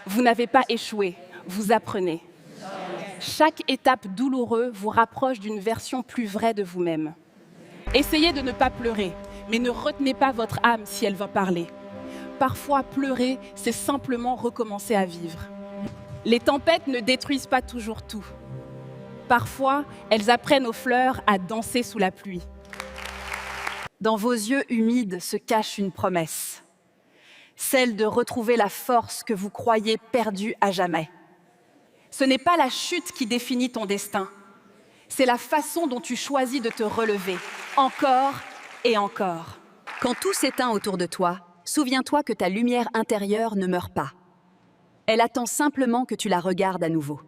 Vous n'avez pas échoué, vous apprenez. Chaque étape douloureuse vous rapproche d'une version plus vraie de vous-même. Essayez de ne pas pleurer, mais ne retenez pas votre âme si elle va parler. Parfois, pleurer, c'est simplement recommencer à vivre. Les tempêtes ne détruisent pas toujours tout. Parfois, elles apprennent aux fleurs à danser sous la pluie. Dans vos yeux humides se cache une promesse, celle de retrouver la force que vous croyez perdue à jamais. Ce n'est pas la chute qui définit ton destin, c'est la façon dont tu choisis de te relever, encore et encore. Quand tout s'éteint autour de toi, souviens-toi que ta lumière intérieure ne meurt pas. Elle attend simplement que tu la regardes à nouveau.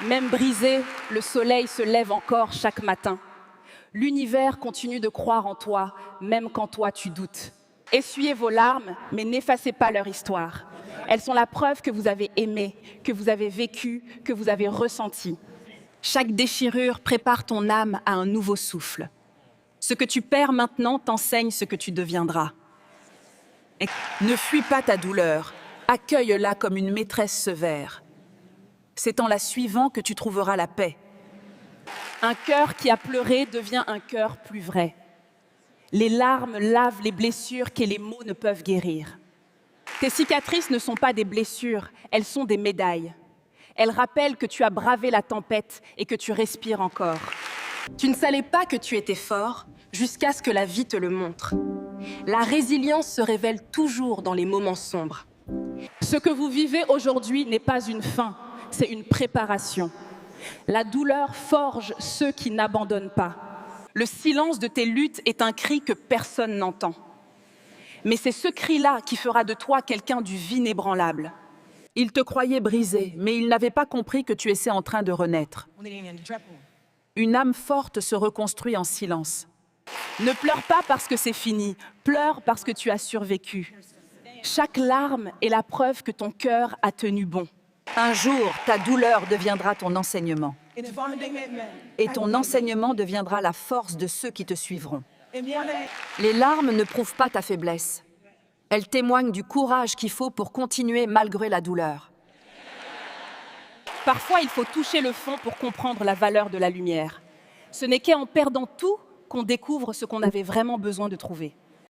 Même brisé, le soleil se lève encore chaque matin. L'univers continue de croire en toi, même quand toi tu doutes. Essuyez vos larmes, mais n'effacez pas leur histoire. Elles sont la preuve que vous avez aimé, que vous avez vécu, que vous avez ressenti. Chaque déchirure prépare ton âme à un nouveau souffle. Ce que tu perds maintenant t'enseigne ce que tu deviendras. Ne fuis pas ta douleur, accueille-la comme une maîtresse sévère. C'est en la suivant que tu trouveras la paix. Un cœur qui a pleuré devient un cœur plus vrai. Les larmes lavent les blessures que les mots ne peuvent guérir. Tes cicatrices ne sont pas des blessures, elles sont des médailles. Elles rappellent que tu as bravé la tempête et que tu respires encore. Tu ne savais pas que tu étais fort jusqu'à ce que la vie te le montre. La résilience se révèle toujours dans les moments sombres. Ce que vous vivez aujourd'hui n'est pas une fin, c'est une préparation. La douleur forge ceux qui n'abandonnent pas. Le silence de tes luttes est un cri que personne n'entend. Mais c'est ce cri-là qui fera de toi quelqu'un du inébranlable. Ils te croyaient brisé, mais ils n'avaient pas compris que tu étais en train de renaître. Une âme forte se reconstruit en silence. Ne pleure pas parce que c'est fini, pleure parce que tu as survécu. Chaque larme est la preuve que ton cœur a tenu bon. Un jour, ta douleur deviendra ton enseignement. Et ton enseignement deviendra la force de ceux qui te suivront. Les larmes ne prouvent pas ta faiblesse. Elles témoignent du courage qu'il faut pour continuer malgré la douleur. Parfois, il faut toucher le fond pour comprendre la valeur de la lumière. Ce n'est qu'en perdant tout qu'on découvre ce qu'on avait vraiment besoin de trouver.